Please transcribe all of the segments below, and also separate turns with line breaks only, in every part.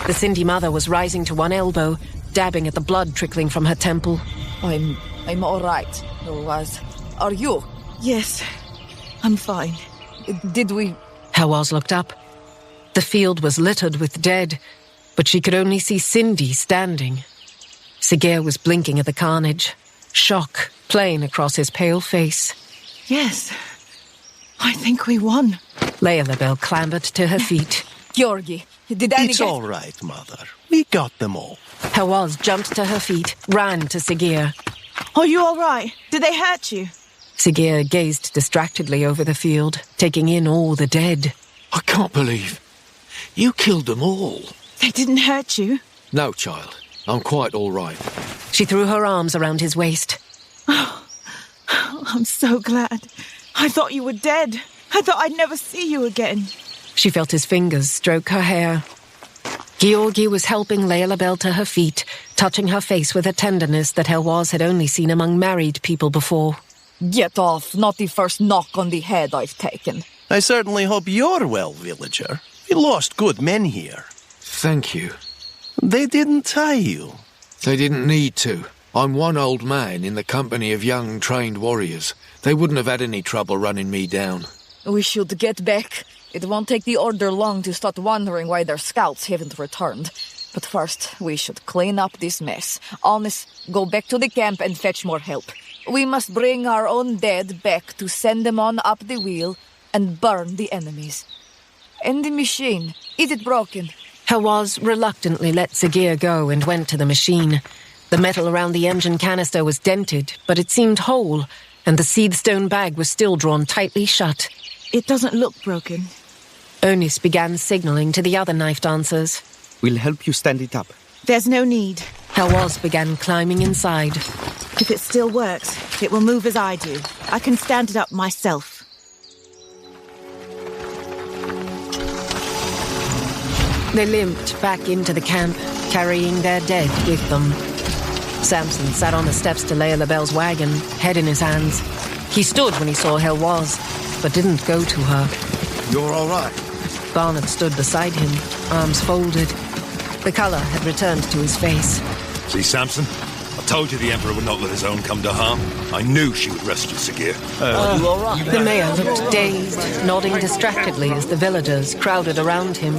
The Cindy mother was rising to one elbow, dabbing at the blood trickling from her temple.
I'm all right, Hawaz. Are you?
Yes, I'm fine.
Did we...
Hawaz looked up. The field was littered with dead, but she could only see Cindy standing. Sigir was blinking at the carnage, shock plain across his pale face.
Yes, I think we won.
Leia Labelle clambered to her feet.
Georgi, did any...
It's all right, Mother. We got them all.
Hawaz jumped to her feet, ran to Sigir.
Are you all right? Did they hurt you?
Sigir gazed distractedly over the field, taking in all the dead.
I can't believe you killed them all.
They didn't hurt you?
No, child. I'm quite all right.
She threw her arms around his waist.
Oh, I'm so glad. I thought you were dead. I thought I'd never see you again.
She felt his fingers stroke her hair. Georgi was helping Leia Labelle to her feet, touching her face with a tenderness that Hawaz had only seen among married people before.
Get off, not the first knock on the head I've taken.
I certainly hope you're well, villager. We lost good men here.
Thank you.
They didn't tie you.
They didn't need to. I'm one old man in the company of young, trained warriors. They wouldn't have had any trouble running me down.
We should get back. It won't take the Order long to start wondering why their scouts haven't returned. But first, we should clean up this mess. Honest, go back to the camp and fetch more help. We must bring our own dead back to send them on up the wheel and burn the enemies. And the machine, is it broken?
Hawaz reluctantly let Sigir go and went to the machine. The metal around the engine canister was dented, but it seemed whole, and the seedstone bag was still drawn tightly shut.
It doesn't look broken.
Onis began signaling to the other knife dancers.
We'll help you stand it up.
There's no need.
Hawaz began climbing inside.
If it still works, it will move as I do. I can stand it up myself.
They limped back into the camp, carrying their dead with them. Samson sat on the steps to Leia Labelle's wagon, head in his hands. He stood when he saw Hawaz, but didn't go to her.
You're all right.
Garnet stood beside him, arms folded. The color had returned to his face.
See, Samson? I told you the Emperor would not let his own come to harm. I knew she would rescue Sigir.
You all right?
The mayor looked dazed, nodding distractedly as the villagers crowded around him.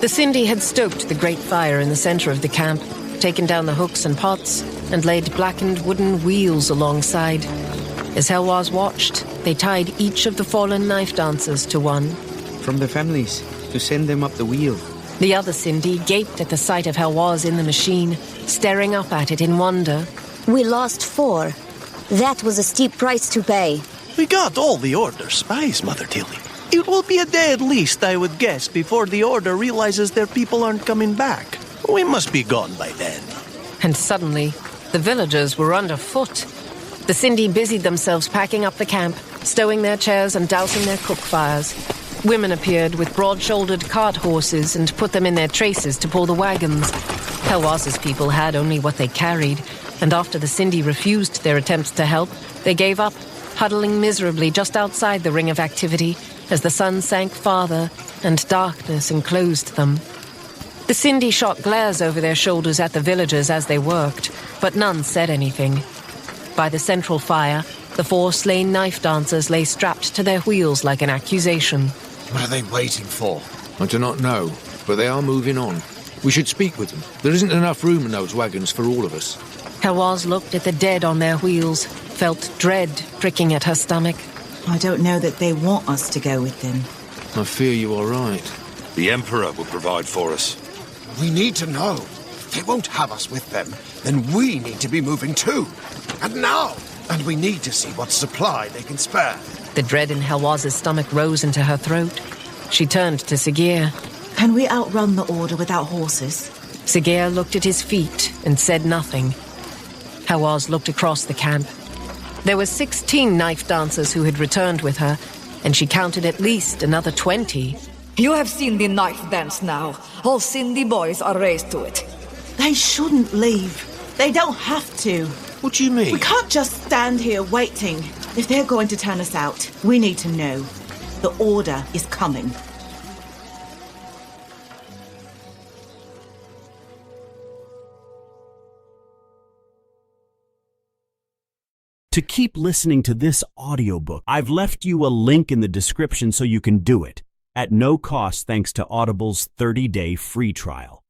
The Cindy had stoked the great fire in the center of the camp, taken down the hooks and pots, and laid blackened wooden wheels alongside. As Hawaz watched, they tied each of the fallen knife dancers to one.
From their families, to send them up the wheel.
The other Cindy gaped at the sight of Hawaz in the machine, staring up at it in wonder.
We lost 4. That was a steep price to pay.
We got all the Order spies, Mother Tilly. It will be a day at least, I would guess, before the Order realizes their people aren't coming back. We must be gone by then.
And suddenly, the villagers were underfoot. The Cindy busied themselves packing up the camp, stowing their chairs and dousing their cook fires. Women appeared with broad-shouldered cart horses and put them in their traces to pull the wagons. Hawaz's people had only what they carried, and after the Cindy refused their attempts to help, they gave up, huddling miserably just outside the ring of activity as the sun sank farther and darkness enclosed them. The Cindy shot glares over their shoulders at the villagers as they worked, but none said anything. By the central fire, the 4 slain knife dancers lay strapped to their wheels like an accusation.
What are they waiting for?
I do not know, but they are moving on. We should speak with them. There isn't enough room in those wagons for all of us.
Hawaz looked at the dead on their wheels, felt dread pricking at her stomach.
I don't know that they want us to go with them.
I fear you are right.
The Emperor will provide for us.
We need to know. If they won't have us with them, then we need to be moving too. And now! And we need to see what supply they can spare.
The dread in Hawaz's stomach rose into her throat. She turned to Sigir.
Can we outrun the Order without horses?
Sigir looked at his feet and said nothing. Hawaz looked across the camp. There were 16 knife dancers who had returned with her, and she counted at least another 20.
You have seen the knife dance now. All Cindy boys are raised to it.
They shouldn't leave. They don't have to.
What do you mean?
We can't just stand here waiting. If they're going to turn us out, we need to know. The Order is coming.
To keep listening to this audiobook, I've left you a link in the description so you can do it, at no cost thanks to Audible's 30-day free trial.